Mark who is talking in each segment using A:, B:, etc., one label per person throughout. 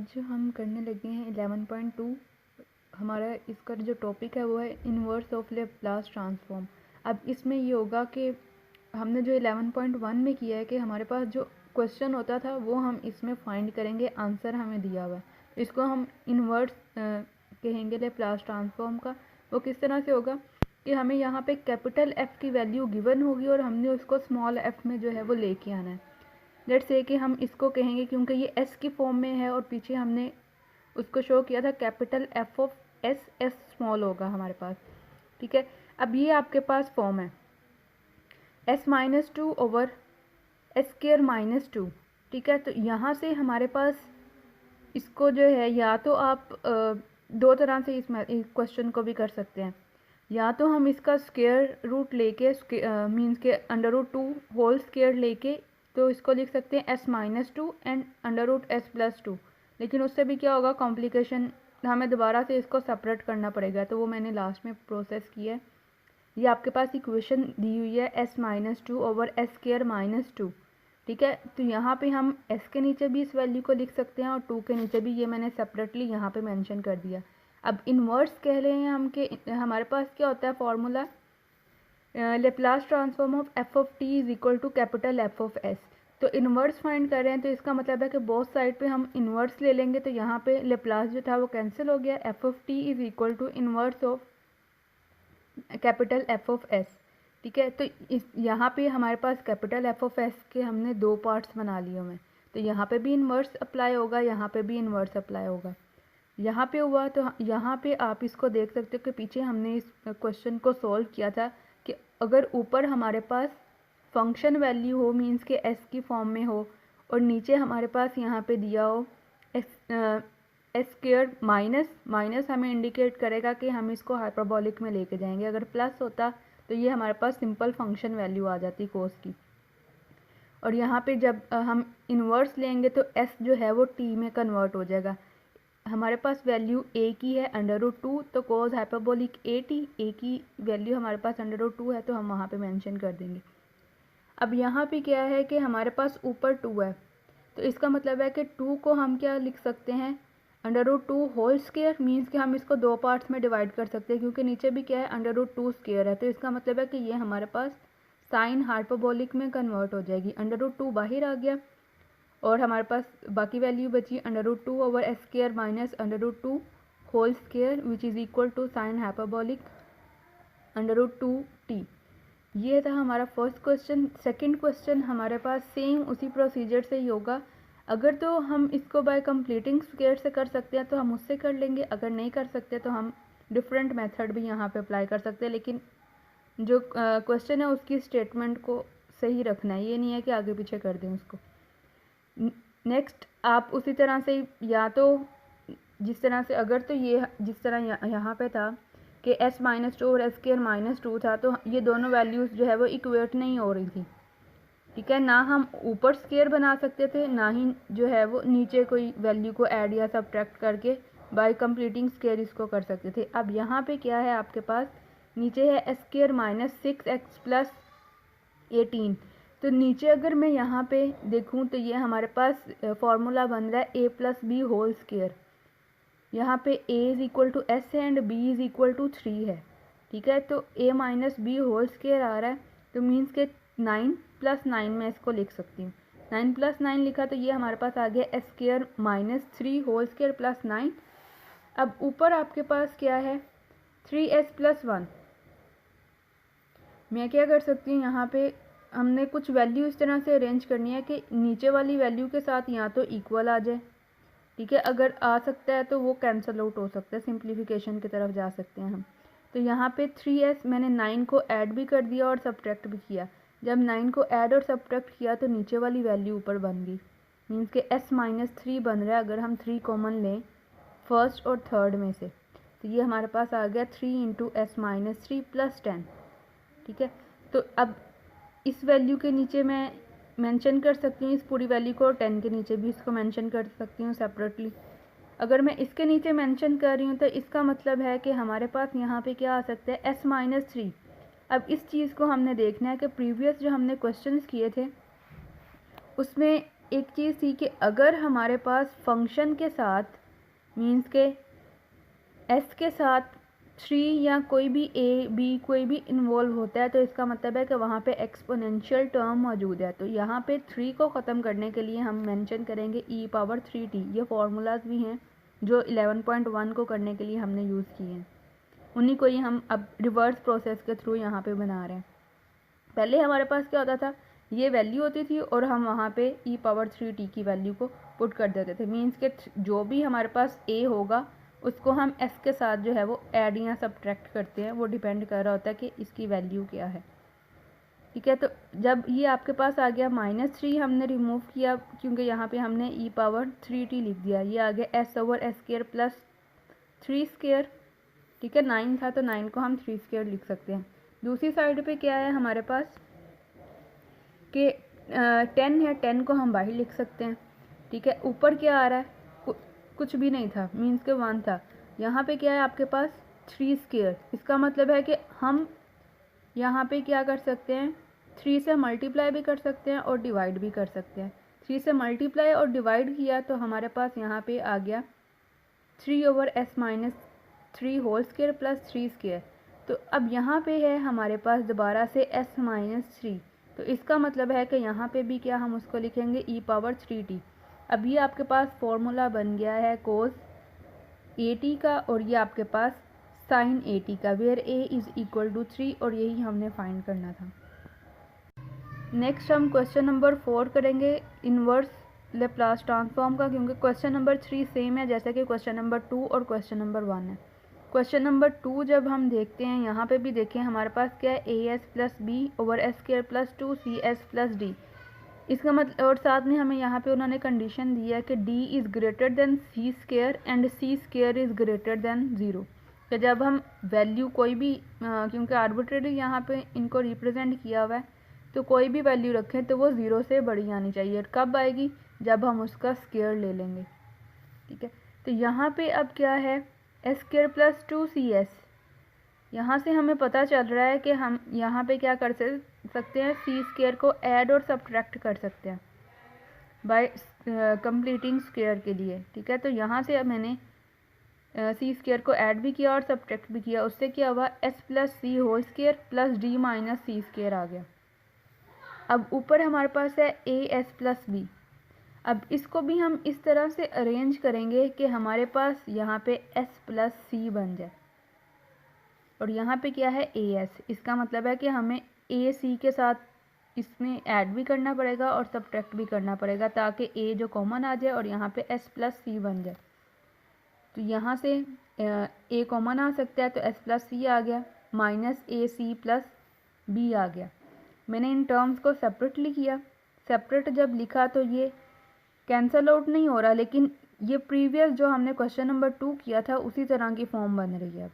A: आज हम करने लगे हैं 11.2। हमारा इसका जो टॉपिक है वो है इन्वर्स ऑफ लेप्लास ट्रांसफॉर्म। अब इसमें ये होगा कि हमने जो 11.1 में किया है कि हमारे पास जो क्वेश्चन होता था वो हम इसमें फाइंड करेंगे, आंसर हमें दिया हुआ है, इसको हम इन्वर्स कहेंगे लेप्लास ट्रांसफॉर्म का। वो किस तरह से होगा कि हमें यहाँ पे कैपिटल एफ़ की वैल्यू गिवन होगी और हमने उसको स्मॉल एफ़ में जो है वो लेके आना है। लेट्स से कि हम इसको कहेंगे क्योंकि ये एस की फॉर्म में है और पीछे हमने उसको शो किया था capital F of S, S small होगा हमारे पास, ठीक है। अब ये आपके पास फॉर्म है S minus to over S square minus two, ठीक है। तो यहाँ से हमारे पास इसको जो है या तो आप दो तरह से इस क्वेश्चन को भी कर सकते हैं। या तो हम इसका स्क्वायर रूट लेके मीन्स के under root two whole square लेके तो इसको लिख सकते हैं S minus two and under root S plus two. लेकिन उससे भी क्या होगा, कॉम्प्लिकेशन, हमें दोबारा से इसको सेपरेट करना पड़ेगा, तो वो मैंने लास्ट में प्रोसेस किया है। ये आपके पास इक्वेशन दी हुई है S minus to over S square minus two, ठीक है। तो यहाँ पे हम एस के नीचे भी इस वैल्यू को लिख सकते हैं और टू के नीचे भी, ये मैंने सेपरेटली यहाँ पे मेंशन कर दिया। अब इन्वर्स कह रहे हैं हम कि हमारे पास क्या होता है formula, Laplace transform of F of T is equal to capital F of S. तो इन्वर्स फाइंड कर रहे हैं तो इसका मतलब है कि बोथ साइड पे हम इन्वर्स ले लेंगे, तो यहाँ पे लेप्लास जो था वो कैंसिल हो गया, F of T is equal to inverse of capital F of S, ठीक है। तो इस यहाँ पे हमारे पास कैपिटल एफ ऑफ एस के हमने दो पार्ट्स बना लिए हुए हैं, तो यहाँ पे भी इन्वर्स अप्लाई होगा, यहाँ पे भी इन्वर्स अप्लाई होगा। यहाँ पे हुआ तो यहाँ पे आप इसको देख सकते हो कि पीछे हमने इस क्वेश्चन को सॉल्व किया था कि अगर ऊपर हमारे पास फंक्शन वैल्यू हो मीन्स के एस की फॉर्म में हो और नीचे हमारे पास यहाँ पे दिया हो एस स्क्वायर माइनस हमें इंडिकेट करेगा कि हम इसको हाइपरबॉलिक में लेके जाएंगे। अगर प्लस होता तो ये हमारे पास सिंपल फंक्शन वैल्यू आ जाती कोस की। और यहाँ पे जब हम इन्वर्स लेंगे तो एस जो है वो टी में कन्वर्ट हो जाएगा। हमारे पास वैल्यू ए की है अंडर रूट टू, तो कोस हाइपरबोलिक ए टी, ए की वैल्यू हमारे पास अंडर रूट टू है तो हम वहाँ पे मेंशन कर देंगे। अब यहाँ पे क्या है कि हमारे पास ऊपर टू है, तो इसका मतलब है कि टू को हम क्या लिख सकते हैं, under root two whole square, means कि हम इसको दो पार्ट्स में डिवाइड कर सकते हैं क्योंकि नीचे भी क्या है अंडर रूट टू स्क्वायर है। तो इसका मतलब है कि ये हमारे पास साइन हाइपरबोलिक में कन्वर्ट हो जाएगी, अंडर रूट टू बाहर आ गया और हमारे पास बाकी वैल्यू बची under root two over S square minus under root two whole square which is equal to sine hyperbolic under root two T. ये था हमारा फर्स्ट क्वेश्चन। सेकंड क्वेश्चन हमारे पास सेम उसी प्रोसीजर से ही होगा। अगर तो हम इसको बाय कंप्लीटिंग स्क्वायर से कर सकते हैं तो हम उससे कर लेंगे, अगर नहीं कर सकते तो हम डिफरेंट मेथड भी यहाँ पे अप्लाई कर सकते हैं, लेकिन जो क्वेश्चन है उसकी स्टेटमेंट को सही रखना है, ये नहीं है कि आगे पीछे कर दें उसको। नेक्स्ट आप उसी तरह से या तो जिस तरह से, अगर तो ये जिस तरह यहाँ पे था कि s माइनस टू और एस स्क्वायर माइनस टू था, तो ये दोनों वैल्यूज़ जो है वो इक्वेट नहीं हो रही थी, ठीक है। ना हम ऊपर स्क्वायर बना सकते थे, ना ही जो है वो नीचे कोई वैल्यू को ऐड या सब्ट्रैक्ट करके बाय कंप्लीटिंग स्क्वायर इसको कर सकते थे। अब यहाँ पे क्या है, आपके पास नीचे है S square minus six x plus 18, तो नीचे अगर मैं यहाँ पे देखूँ तो ये हमारे पास फॉर्मूला बन रहा है a plus B whole square. यहाँ पे a is equal to S and b is equal to 3 है, ठीक है। तो a minus B whole square आ रहा है, तो मीन्स के 9 प्लस 9 में इसको लिख सकती हूँ। 9 प्लस 9 लिखा तो ये हमारे पास आ गया S square minus 3 whole square plus 9। अब ऊपर आपके पास क्या है 3s प्लस 1। मैं क्या कर सकती हूँ, यहाँ पे हमने कुछ वैल्यू इस तरह से अरेंज करनी है कि नीचे वाली वैल्यू के साथ यहाँ तो इक्वल आ जाए, ठीक है। अगर आ सकता है तो वो कैंसिल आउट हो सकता है, सिंप्लीफिकेशन की तरफ जा सकते हैं हम। तो यहाँ पे 3s मैंने 9 को ऐड भी कर दिया और सब्ट्रैक्ट भी किया। जब 9 को ऐड और सब्ट्रैक्ट किया तो नीचे वाली वैल्यू ऊपर बन गई, मीन्स के s माइनस 3 बन रहा है अगर हम 3 कॉमन लें फर्स्ट और थर्ड में से, तो ये हमारे पास आ गया 3 इंटू एस माइनस 3 प्लस 10, ठीक है। तो अब इस वैल्यू के नीचे मैं मेंशन कर सकती हूँ इस पूरी वैल्यू को, और 10 के नीचे भी इसको मेंशन कर सकती हूँ सेपरेटली। अगर मैं इसके नीचे मेंशन कर रही हूँ तो इसका मतलब है कि हमारे पास यहाँ पे क्या आ सकता है s माइनस 3। अब इस चीज़ को हमने देखना है कि प्रीवियस जो हमने क्वेश्चंस किए थे उसमें एक चीज़ थी कि अगर हमारे पास फंक्शन के साथ मीन्स के एस के साथ 3 या कोई भी ए बी कोई भी इन्वॉल्व होता है तो इसका मतलब है कि वहाँ पे एक्सपोनेंशियल टर्म मौजूद है। तो यहाँ पे 3 को ख़त्म करने के लिए हम मेंशन करेंगे e⁻3t। ये फार्मूलाज भी हैं जो 11.1 को करने के लिए हमने यूज़ किए हैं, उन्हीं को ही हम अब रिवर्स प्रोसेस के थ्रू यहाँ पे बना रहे हैं। पहले हमारे पास क्या होता था, ये वैल्यू होती थी और हम वहाँ पे e⁻3t की वैल्यू को पुट कर देते थे। मीन्स के जो भी हमारे पास a होगा उसको हम s के साथ जो है वो ऐड या सब्ट्रैक्ट करते हैं, वो डिपेंड कर रहा होता है कि इसकी वैल्यू क्या है। ठीक है, तो जब ये आपके पास आ गया -3 हमने रिमूव किया क्योंकि यहाँ पे हमने e⁻3t लिख दिया, ये आ गया s/s² प्लस 3²। ठीक है, 9 था तो 9 को हम 3² लिख सकते हैं। दूसरी साइड पे क्या है हमारे पास कि 10 है, 10 को हम बाहर लिख सकते हैं। ठीक है, ऊपर क्या आ रहा है, कुछ भी नहीं था, मीन्स के 1 था। यहाँ पे क्या है आपके पास 3²। इसका मतलब है कि हम यहाँ पे क्या कर सकते हैं, 3 से मल्टीप्लाई भी कर सकते हैं और डिवाइड भी कर सकते हैं। 3 से मल्टीप्लाई और डिवाइड किया तो हमारे पास यहाँ पे आ गया 3/s-3 प्लस 3²। तो अब यहाँ पे है हमारे पास दोबारा से s-3, तो इसका मतलब है कि यहाँ पे भी क्या हम उसको लिखेंगे e⁻3t। अब ये आपके पास फॉर्मूला बन गया है cos at का और ये आपके पास sin at का, where a is equal to 3, और यही हमने फाइंड करना था। नेक्स्ट हम क्वेश्चन नंबर 4 करेंगे इन्वर्स लेप्लास ट्रांसफॉर्म का, क्योंकि क्वेश्चन नंबर 3 सेम है जैसे कि क्वेश्चन नंबर 2 और क्वेश्चन नंबर 1 है। क्वेश्चन नंबर 2 जब हम देखते हैं यहाँ पे भी देखें हमारे पास क्या है, as+b/s² प्लस 2cs+d। इसका मतलब, और साथ में हमें यहाँ पे उन्होंने कंडीशन दिया है कि d is greater than c² and c² is greater than 0। तो जब हम वैल्यू कोई भी क्योंकि आर्बिट्रेरी यहाँ पे इनको रिप्रेजेंट किया हुआ है, तो कोई भी वैल्यू रखें तो वो 0 से बड़ी आनी चाहिए। कब आएगी, जब हम उसका स्क्वायर ले लेंगे। ठीक है, तो यहाँ पे अब क्या है, s² प्लस 2cs। यहाँ से हमें पता चल रहा है कि हम यहाँ पे क्या कर सकते हैं, c² को ऐड और सब्ट्रैक्ट कर सकते हैं बाय कंप्लीटिंग स्क्वायर के लिए। ठीक है, तो यहाँ से अब मैंने c² को ऐड भी किया और सब्ट्रैक्ट भी किया, उससे क्या हुआ, s+c² plus d minus c² आ गया। अब ऊपर हमारे पास है as+b। अब इसको भी हम इस तरह से अरेंज करेंगे कि हमारे पास यहाँ पे s+c बन जाए और यहाँ पे क्या है as। इसका मतलब है कि हमें ac के साथ इसमें ऐड भी करना पड़ेगा और सब्ट्रैक्ट भी करना पड़ेगा ताकि a जो कॉमन आ जाए और यहाँ पे s+c बन जाए। तो यहाँ से a कॉमन आ सकता है तो s+c आ गया, माइनस ac प्लस b आ गया। मैंने इन टर्म्स को सेपरेटली किया, सेपरेट जब लिखा तो ये कैंसल आउट नहीं हो रहा, लेकिन ये प्रीवियस जो हमने क्वेश्चन नंबर 2 किया था उसी तरह की फॉर्म बन रही है। अब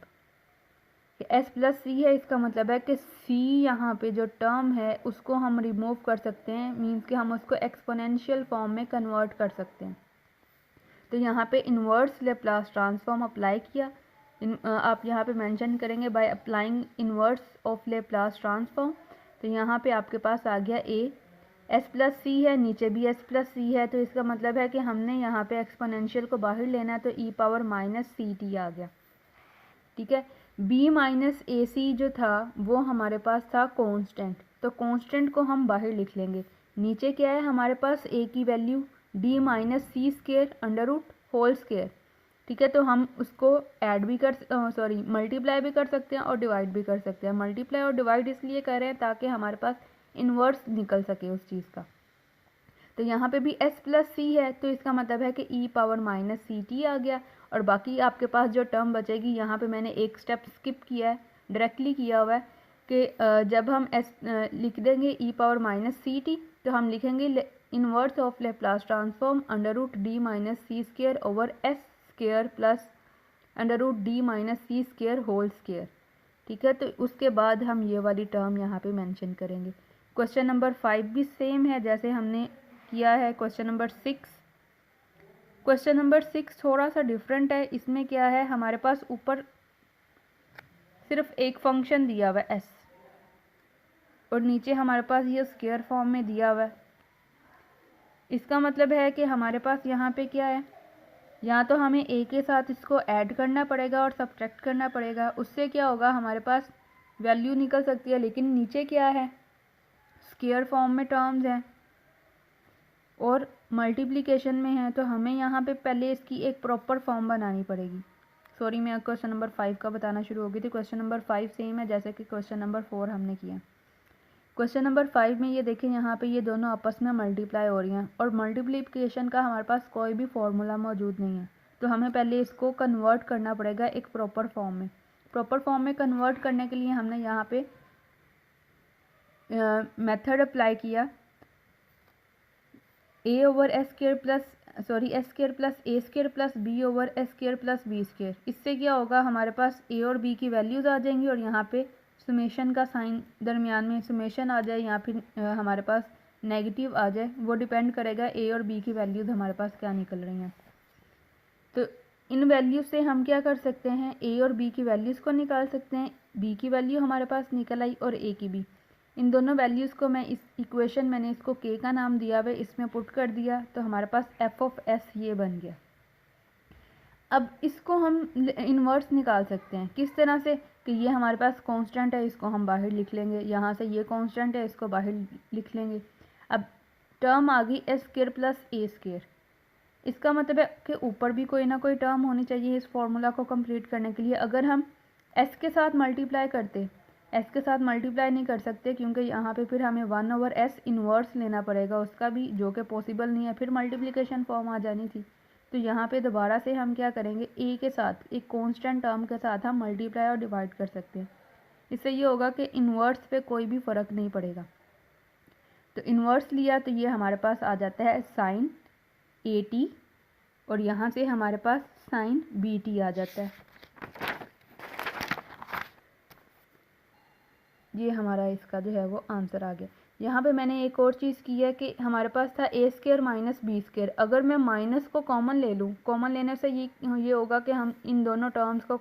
A: s+c है, इसका मतलब है कि c यहाँ पे जो टर्म है उसको हम रिमूव कर सकते हैं, मीन्स कि हम उसको एक्सपोनेंशियल फॉर्म में कन्वर्ट कर सकते हैं। तो यहाँ पे इन्वर्स लेप्लास ट्रांसफॉर्म अप्लाई किया, आप यहाँ पे मेंशन करेंगे by applying inverse of Laplace transform. तो यहाँ पे आपके पास आ गया s+c है, नीचे भी s+c है, तो इसका मतलब है कि हमने यहाँ पे एक्सपोनेंशियल को बाहर लेना है तो e⁻−ct आ गया। ठीक है, b-ac जो था वो हमारे पास था कांस्टेंट, तो कांस्टेंट को हम बाहर लिख लेंगे। नीचे क्या है हमारे पास a की वैल्यू d-c²√2। ठीक है, तो हम उसको ऐड भी मल्टीप्लाई भी कर सकते हैं और डिवाइड भी कर सकते हैं। मल्टीप्लाई और डिवाइड इसलिए कर रहे हैं ताकि हमारे पास इन्वर्स निकल सके उस चीज़ का। तो यहाँ पे भी s+c है, तो इसका मतलब है कि e⁻−ct आ गया, और बाकी आपके पास जो टर्म बचेगी, यहाँ पे मैंने एक स्टेप स्किप किया है, डायरेक्टली किया हुआ है कि जब हम लिख देंगे e⁻−ct तो हम लिखेंगे inverse of Laplace transform √d-c² over s² plus √d-c² whole square. ठीक है, तो उसके बाद हम ये वाली टर्म यहाँ पे मेंशन करेंगे। क्वेश्चन नंबर 5 भी सेम है जैसे हमने किया है क्वेश्चन नंबर 6। क्वेश्चन नंबर 6 थोड़ा सा डिफरेंट है। इसमें क्या है, हमारे पास ऊपर सिर्फ एक फंक्शन दिया हुआ है s और नीचे हमारे पास ये स्क्वायर फॉर्म में दिया हुआ है। इसका मतलब है कि हमारे पास यहाँ पे क्या है, या तो हमें a के साथ इसको ऐड करना पड़ेगा और सब्ट्रैक्ट करना पड़ेगा, उससे क्या होगा हमारे पास वैल्यू निकल सकती है। लेकिन नीचे क्या है, स्क्वायर फॉर्म में टर्म्स हैं और मल्टीप्लिकेशन में है, तो हमें यहाँ पे पहले इसकी एक प्रॉपर फॉर्म बनानी पड़ेगी। सॉरी, मैं क्वेश्चन नंबर 5 का बताना शुरू हो गई थी। क्वेश्चन नंबर 5 सेम है जैसे कि क्वेश्चन नंबर 4 हमने किया। क्वेश्चन नंबर 5 में ये देखें, यहाँ पे ये दोनों आपस में मल्टीप्लाई हो रही हैं और मल्टीप्लिकेशन का हमारे पास कोई भी फॉर्मूला मौजूद नहीं है, तो हमें पहले इसको कन्वर्ट करना पड़ेगा एक प्रॉपर फॉर्म में। प्रॉपर फॉर्म में कन्वर्ट करने के लिए हमने यहाँ पे मेथड अप्लाई किया, a over S square plus S square plus A square plus B over S square plus B square. इससे क्या होगा, हमारे पास a और b की वैल्यूज़ आ जाएंगी और यहाँ पे समेशन का साइन दरमियान में समेशन आ जाए या फिर हमारे पास नेगेटिव आ जाए, वो डिपेंड करेगा a और b की वैल्यूज़ हमारे पास क्या निकल रही हैं। तो इन वैल्यूज़ से हम क्या कर सकते हैं, a और b की वैल्यूज़ को निकाल सकते हैं। b की वैल्यू हमारे पास निकल आई और a की भी। इन दोनों वैल्यूज़ को मैं इस इक्वेशन, मैंने इसको k का नाम दिया हुआ, इसमें पुट कर दिया, तो हमारे पास f ऑफ s ये बन गया। अब इसको हम इन्वर्स निकाल सकते हैं किस तरह से, कि ये हमारे पास कांस्टेंट है, इसको हम बाहर लिख लेंगे, यहाँ से ये कांस्टेंट है, इसको बाहर लिख लेंगे। अब टर्म आ गई S square plus A square. इसका मतलब है कि ऊपर भी कोई ना कोई टर्म होनी चाहिए इस फॉर्मूला को कंप्लीट करने के लिए। अगर हम s के साथ मल्टीप्लाई करते, s के साथ मल्टीप्लाई नहीं कर सकते क्योंकि यहाँ पे फिर हमें 1 ओवर s इन्वर्स लेना पड़ेगा उसका भी, जो कि पॉसिबल नहीं है, फिर मल्टीप्लिकेशन फॉर्म आ जानी थी। तो यहाँ पे दोबारा से हम क्या करेंगे, a के साथ एक कांस्टेंट टर्म के साथ हम मल्टीप्लाई और डिवाइड कर सकते हैं। इससे ये होगा कि इन्वर्स पे कोई भी फ़र्क नहीं पड़ेगा। तो इन्वर्स लिया तो ये हमारे पास आ जाता है साइन AT और यहाँ से हमारे पास साइन BT आ जाता है। ये हमारा इसका जो है वो आंसर आ गया। यहाँ पे मैंने एक और चीज़ की है कि हमारे पास था a square minus B square. अगर मैं माइनस को कॉमन ले लूँ, कॉमन लेने से ये होगा कि हम इन दोनों टर्म्स को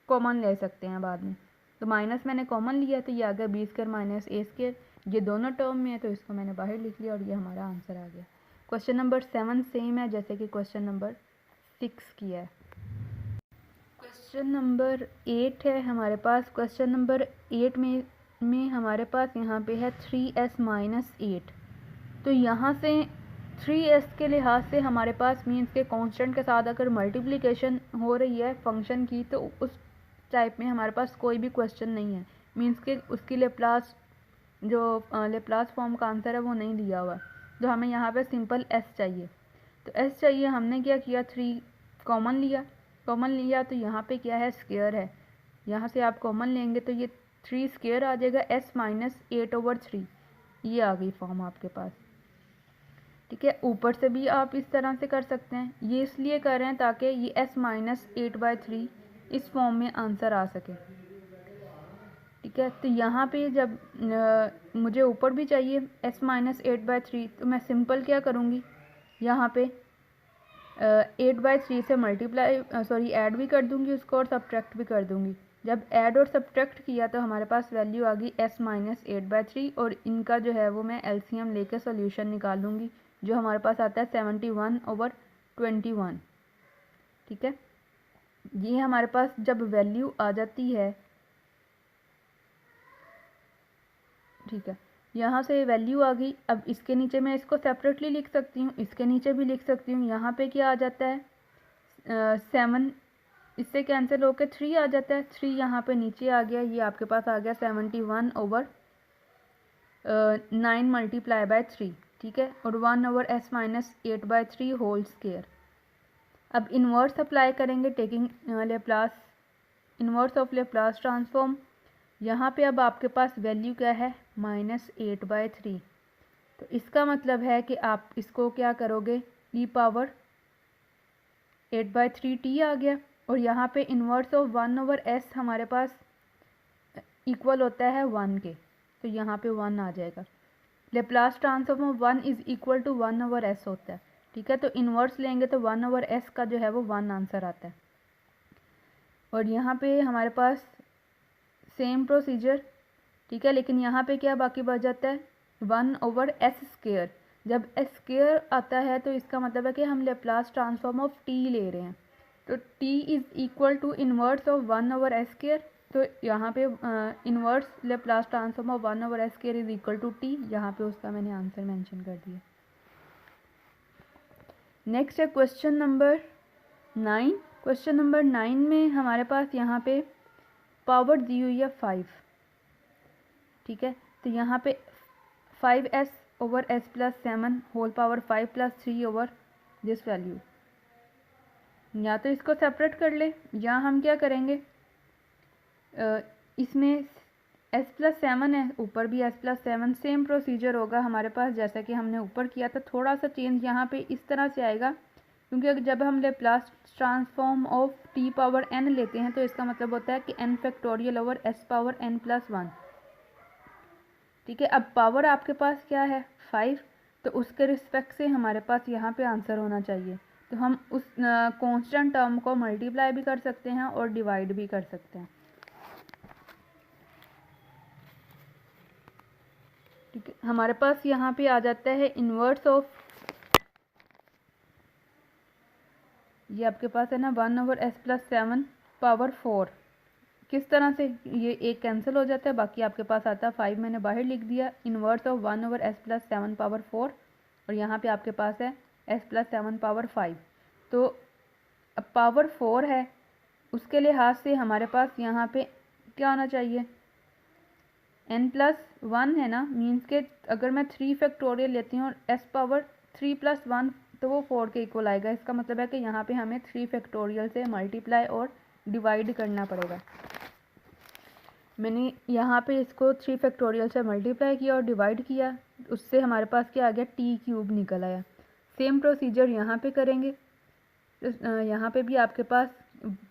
A: कॉमन ले सकते हैं बाद में। तो माइनस मैंने कॉमन लिया तो ये आ गया बी स्क्वायर माइनस ए स्क्वायर, ये दोनों टर्म में है तो इसको मैंने बाहर लिख लिया और ये हमारा आंसर आ गया। क्वेश्चन नंबर 7 सेम है जैसे कि क्वेश्चन नंबर 6 किया है। क्वेश्चन नंबर 8 है हमारे पास। क्वेश्चन नंबर 8 में हमारे पास यहाँ पे है 3s माइनस 8। तो यहाँ से 3s के लिहाज से हमारे पास मीन्स के कांस्टेंट के साथ अगर मल्टीप्लिकेशन हो रही है फंक्शन की, तो उस टाइप में हमारे पास कोई भी क्वेश्चन नहीं है, मीन्स के उसकी लेप्लास फॉर्म का आंसर है वो नहीं दिया हुआ। तो हमें यहाँ पे सिंपल s चाहिए। तो s चाहिए, हमने क्या किया, 3 कॉमन लिया तो यहाँ पे क्या है, स्क्वायर है, यहाँ से आप कॉमन लेंगे तो ये 3 स्क्वायर आ जाएगा, s माइनस 8 ओवर 3, ये आ गई फॉर्म आपके पास। ठीक है, ऊपर से भी आप इस तरह से कर सकते हैं, ये इसलिए कर रहे हैं ताकि ये s माइनस 8/3 इस फॉर्म में आंसर आ सके। ठीक है, तो यहाँ पे जब मुझे ऊपर भी चाहिए s माइनस 8/3, तो मैं सिंपल क्या करूँगी, यहाँ पे 8/3 से ऐड भी कर दूंगी उसको और सब्ट्रैक्ट भी कर दूंगी। जब ऐड और सब्ट्रैक्ट किया तो हमारे पास वैल्यू आ गई s माइनस 8/3 और इनका जो है वो मैं LCM लेके सोल्यूशन निकाल लूँगी, जो हमारे पास आता है 71 ओवर 21। ठीक है, ये हमारे पास जब वैल्यू आ जाती है, ठीक है, यहाँ से वैल्यू आ गई। अब इसके नीचे मैं इसको सेपरेटली लिख सकती हूँ, इसके नीचे भी लिख सकती हूँ। यहाँ पे क्या आ जाता है, 7 इससे कैंसिल होकर 3 आ जाता है, 3 यहाँ पे नीचे आ गया, ये आपके पास आ गया 71 ओवर 9 मल्टीप्लाई बाय 3। ठीक है, और 1 over s minus 8/3 whole square. अब इन्वर्स अप्लाई करेंगे taking inverse of Laplace transform. यहाँ पे अब आपके पास वैल्यू क्या है, -8/3। तो इसका मतलब है कि आप इसको क्या करोगे, e पावर 8/3t आ गया, और यहाँ पे इन्वर्स ऑफ 1 ओवर s हमारे पास इक्वल होता है 1 के, तो यहाँ पे 1 आ जाएगा। Laplace transform of 1 is equal to 1 over s होता है। ठीक है, तो इन्वर्स लेंगे तो 1 ओवर s का जो है वो 1 आंसर आता है। और यहाँ पे हमारे पास सेम प्रोसीजर, ठीक है, लेकिन यहाँ पे क्या बाकी बच जाता है, 1 ओवर s स्क्वायर। जब एस स्क्वायर आता है तो इसका मतलब है कि हम लेप्लास ट्रांसफॉर्म ऑफ टी ले रहे हैं। तो T is equal to inverse of 1/s²। तो यहाँ पे inverse Laplace transform of 1/s² is equal to T. यहाँ पे उसका मैंने आंसर मेंशन कर दिया। नेक्स्ट है क्वेश्चन नंबर 9। क्वेश्चन नंबर 9 में हमारे पास यहाँ पे पावर दी हुई है 5। ठीक है, तो यहाँ पे 5s/s+7 whole power 5 + 3 over this value. या तो इसको सेपरेट कर ले, या हम क्या करेंगे, इसमें s+7 है, ऊपर भी s+7, सेम प्रोसीजर होगा हमारे पास जैसा कि हमने ऊपर किया था। थोड़ा सा चेंज यहाँ पे इस तरह से आएगा, क्योंकि जब हम Laplace transform of t power n लेते हैं तो इसका मतलब होता है कि n factorial over s power n+1। ठीक है, अब पावर आपके पास क्या है 5, तो उसके रिस्पेक्ट से हमारे पास यहाँ पे आंसर होना चाहिए। तो हम उस कांस्टेंट टर्म को मल्टीप्लाई भी कर सकते हैं और डिवाइड भी कर सकते हैं। ठीक है, हमारे पास यहाँ पे आ जाता है इन्वर्स ऑफ, ये आपके पास है ना 1/s+7 पावर 4। किस तरह से, ये एक कैंसिल हो जाता है, बाकी आपके पास आता है 5, मैंने बाहर लिख दिया। इन्वर्स ऑफ 1/s+7 पावर 4, और यहाँ पे आपके पास है s+7 पावर 5। तो अब पावर 4 है, उसके लिहाज से हमारे पास यहाँ पे क्या होना चाहिए, n+1 है ना, मीन्स के अगर मैं 3 फैक्टोरियल लेती हूँ और s पावर 3 + 1 तो वो 4 के इक्वल आएगा। इसका मतलब है कि यहाँ पे हमें 3 फैक्टोरियल से मल्टीप्लाई और डिवाइड करना पड़ेगा। मैंने यहाँ पे इसको 3 फैक्टोरियल से मल्टीप्लाई किया और डिवाइड किया, उससे हमारे पास क्या आ गया, t³ निकल आया। सेम प्रोसीजर यहाँ पे करेंगे। यहाँ पे भी आपके पास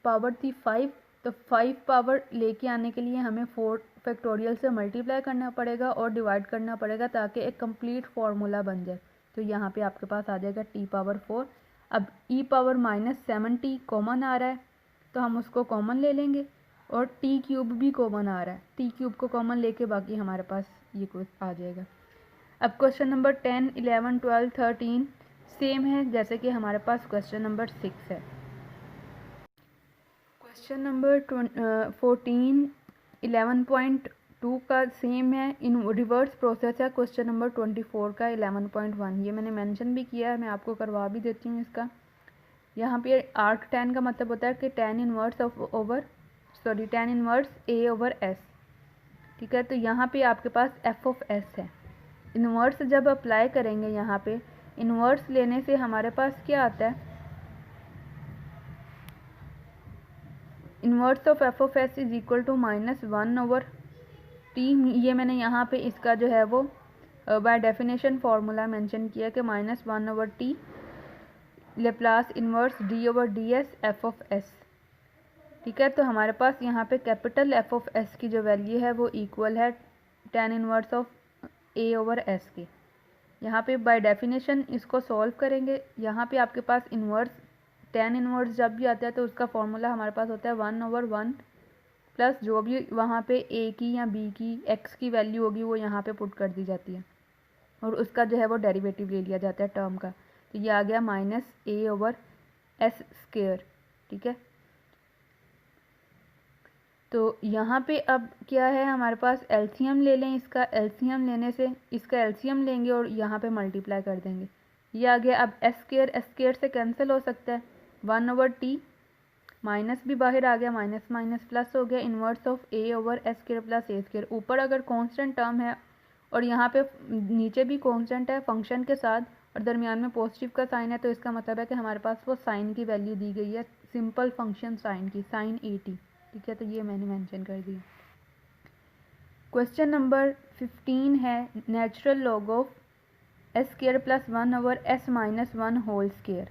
A: पावर थी 5, तो 5 पावर लेके आने के लिए हमें 4 फैक्टोरियल से मल्टीप्लाई करना पड़ेगा और डिवाइड करना पड़ेगा ताकि एक कंप्लीट फार्मूला बन जाए। तो यहाँ पे आपके पास आ जाएगा t पावर 4। अब e पावर -7t कॉमन आ रहा है, तो हम उसको कॉमन ले लेंगे, और t³ भी कॉमन आ रहा है, t³ को कॉमन लेके बाकी हमारे पास ये कुछ आ जाएगा। अब क्वेश्चन नंबर 10, 11, 12, 13 सेम है जैसे कि हमारे पास क्वेश्चन नंबर 6 है। क्वेश्चन नंबर 14, 11.2 का सेम है, इन रिवर्स प्रोसेस है। क्वेश्चन नंबर 24 का 11.1, ये मैंने मेंशन भी किया है, मैं आपको करवा भी देती हूँ इसका। यहाँ पे आर्क tan का मतलब होता है कि tan inverse tan inverse a/s। ठीक है, तो यहाँ पे आपके पास f(s) है। इन्वर्स जब अप्लाई करेंगे, यहाँ पे इन्वर्स लेने से हमारे पास क्या आता है, inverse of f(s) is equal to -1/t। ये मैंने यहाँ पे इसका जो है वो बाय डेफिनेशन फार्मूला मेंशन किया कि -1/t Laplace inverse d/ds f(s). ठीक है, तो हमारे पास यहाँ पे कैपिटल f(s) की जो वैल्यू है वो इक्वल है tan इन्वर्स ऑफ a/s की। यहाँ पे बाय डेफिनेशन इसको सॉल्व करेंगे। यहाँ पे आपके पास इन्वर्स tan इन्वर्स जब भी आता है तो उसका फॉर्मूला हमारे पास होता है 1/1 प्लस जो भी वहाँ पे a की या b की x की वैल्यू होगी वो यहाँ पे पुट कर दी जाती है, और उसका जो है वो डेरिवेटिव ले लिया जाता है टर्म का। तो ये आ गया -a/s²। ठीक है, तो यहाँ पे अब क्या है, हमारे पास एलसीएम ले लें, इसका एलसीएम लेने से इसका एलसीएम लेंगे और यहाँ पे मल्टीप्लाई कर देंगे। ये आ गया। अब s² से कैंसिल हो सकता है, 1/t, माइनस भी बाहर आ गया, माइनस माइनस प्लस हो गया, inverse of a/s² plus a²। ऊपर अगर कांस्टेंट टर्म है और यहाँ पे नीचे भी कांस्टेंट है फंक्शन के साथ और दरमियान में पॉजिटिव का साइन है, तो इसका मतलब है कि हमारे पास वो साइन की वैल्यू दी गई है, सिंपल फंक्शन साइन की, sin 80। ठीक है, तो ये मैंने मेंशन कर दिया। क्वेश्चन नंबर 15 है natural log of s² + 1/s-1 whole square.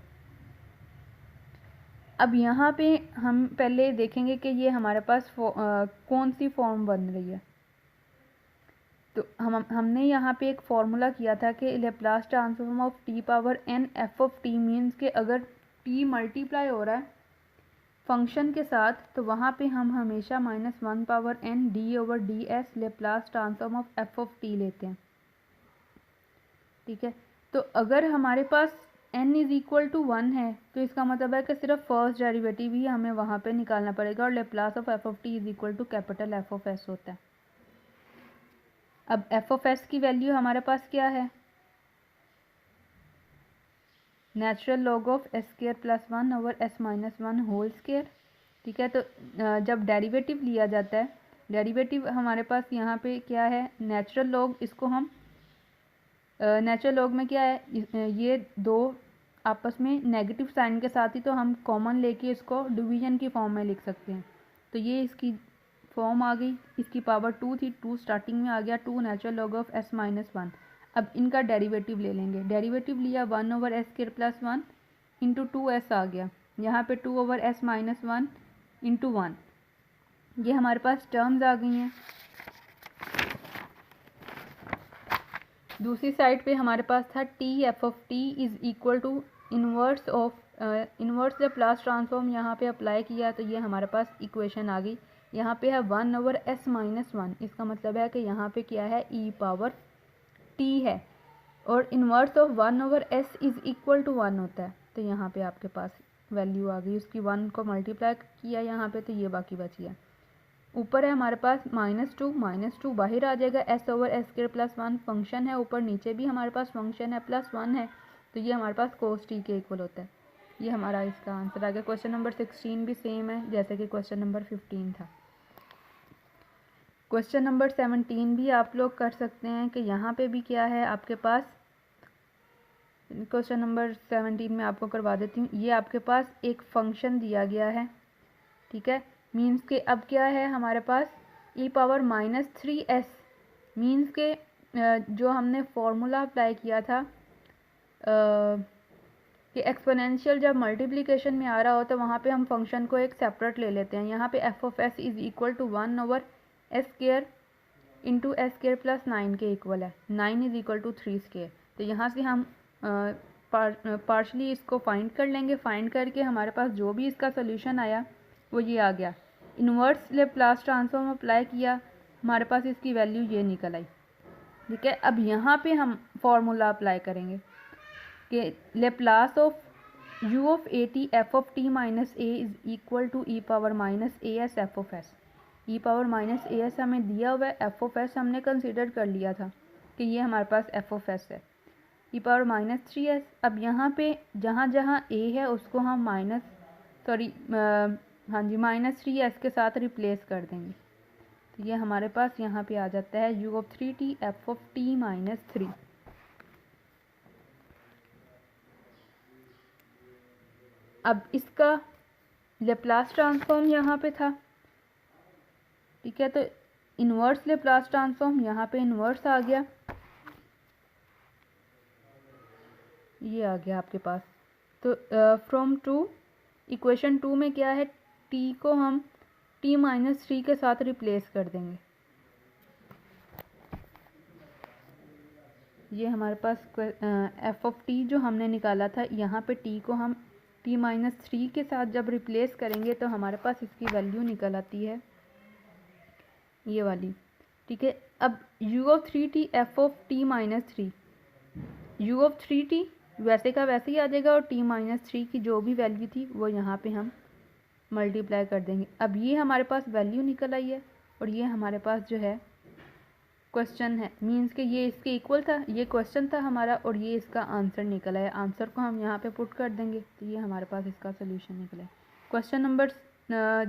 A: अब यहाँ पे हम पहले देखेंगे कि ये हमारे पास कौन सी फॉर्म बन रही है। तो हमने यहाँ पे एक फॉर्मूला किया था कि Laplace transform of t power n f(t) means के अगर t मल्टीप्लाई हो रहा है फंक्शन के साथ तो वहाँ पे हम हमेशा -1/n d/ds Laplace transform of f(t) लेते हैं। ठीक है, तो अगर हमारे पास n इज़ इक्वल टू 1 है तो इसका मतलब है कि सिर्फ फर्स्ट डेरिवेटिव ही हमें वहाँ पे निकालना पड़ेगा और Laplace of F of T is equal to capital F of S होता है। अब एफ ऑफ एस की वैल्यू हमारे पास क्या है, natural log of S square plus 1 over S minus 1 whole square. ठीक है, तो जब डेरिवेटिव लिया जाता है, डेरिवेटिव हमारे पास यहाँ पे क्या है, नेचुरल लॉग, इसको हम नेचुरल लॉग में क्या है, ये दो आपस में नेगेटिव साइन के साथ ही तो हम कॉमन लेके इसको डिवीजन की फॉर्म में लिख सकते हैं। तो ये इसकी फॉर्म आ गई, इसकी पावर 2 थी, 2 स्टार्टिंग में आ गया, 2 natural log of S minus 1। अब इनका डेरिवेटिव ले लेंगे, डेरिवेटिव लिया 1 over S square plus 1 into 2s आ गया, यहाँ पे 2 ओवर एस माइनस 1 इंटू 1, ये हमारे पास टर्म्स आ गई हैं। दूसरी साइड पे हमारे पास था T F of T is equal to inverse of inverse Laplace transform, यहाँ पे अप्लाई किया तो ये हमारे पास इक्वेशन आ गई। यहाँ पे है 1 ओवर एस माइनस 1, इसका मतलब है कि यहाँ पे क्या है, ई पावर टी है, और inverse of 1 over S is equal to 1 होता है। तो यहाँ पे आपके पास वैल्यू आ गई, उसकी 1 को मल्टीप्लाई किया यहाँ पे, तो ये बाकी बच गया। ऊपर है हमारे पास -2 बाहर आ जाएगा, S over S square plus 1 function है, ऊपर नीचे भी हमारे पास फंक्शन है, प्लस 1 है, तो ये हमारे पास कोस टी के इक्वल होता है। ये हमारा इसका आंसर आ गया। क्वेश्चन नंबर 16 भी सेम है जैसे कि क्वेश्चन नंबर 15 था। क्वेश्चन नंबर 17 भी आप लोग कर सकते हैं कि यहाँ पे भी क्या है आपके पास, क्वेश्चन नंबर 17 में आपको करवा देती हूँ। ये आपके पास एक फंक्शन दिया गया है, ठीक है, मीन्स के अब क्या है हमारे पास ई पावर -3s, मीन्स के जो हमने फॉर्मूला अप्लाई किया था कि एक्सपोनेंशियल जब मल्टीप्लिकेशन में आ रहा हो तो वहाँ पे हम फंक्शन को एक सेपरेट ले लेते हैं। यहाँ पे F of S is equal to 1 over S square into S square plus 9 के इक्वल है, 9 इज़ इक्वल टू 3 स्क्वायर। तो यहाँ से हम पार्शली इसको फाइंड कर लेंगे, फाइंड करके हमारे पास जो भी इसका सोल्यूशन आया वो ये आ गया। इन्वर्स लेप्लास ट्रांसफॉर्म अप्लाई किया, हमारे पास इसकी वैल्यू ये निकल आई। ठीक है, अब यहाँ पे हम फॉर्मूला अप्लाई करेंगे कि Laplace of u of A T F of T minus A is equal to E power minus A S F of S. E power minus A S हमें दिया हुआ है, एफ ऑफ एस हमने consider कर लिया था कि ये हमारे पास एफ ऑफ एस है, ई पावर -3s। अब यहाँ पे जहाँ जहाँ ए है उसको हम -3s के साथ रिप्लेस कर देंगे, तो ये हमारे पास यहाँ पे आ जाता है u of 3t F of t minus 3। अब इसका लेप्लास ट्रांसफॉर्म यहाँ पे था, ठीक है, तो इन्वर्स लेप्लास ट्रांसफॉर्म यहाँ पे इन्वर्स आ गया, ये आ गया आपके पास। तो फ्रॉम 2 इक्वेशन 2 में क्या है, t को हम t माइनस 3 के साथ रिप्लेस कर देंगे। ये हमारे पास एफ ऑफ टी जो हमने निकाला था, यहाँ पे t को हम t माइनस 3 के साथ जब रिप्लेस करेंगे तो हमारे पास इसकी वैल्यू निकल आती है ये वाली। ठीक है, अब u of 3t F of t minus 3, u of 3t वैसे का वैसे ही आ जाएगा और t माइनस 3 की जो भी वैल्यू थी वो यहाँ पे हम मल्टीप्लाई कर देंगे। अब ये हमारे पास वैल्यू निकल आई है और ये हमारे पास जो है क्वेश्चन है, मीन्स कि ये इसके इक्वल था, ये क्वेश्चन था हमारा और ये इसका आंसर निकल आया। आंसर को हम यहाँ पे पुट कर देंगे तो ये हमारे पास इसका सोल्यूशन निकला है। क्वेश्चन नंबर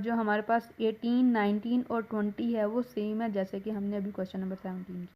A: जो हमारे पास 18, 19 और 20 है वो सेम है जैसे कि हमने अभी क्वेश्चन नंबर 17 की।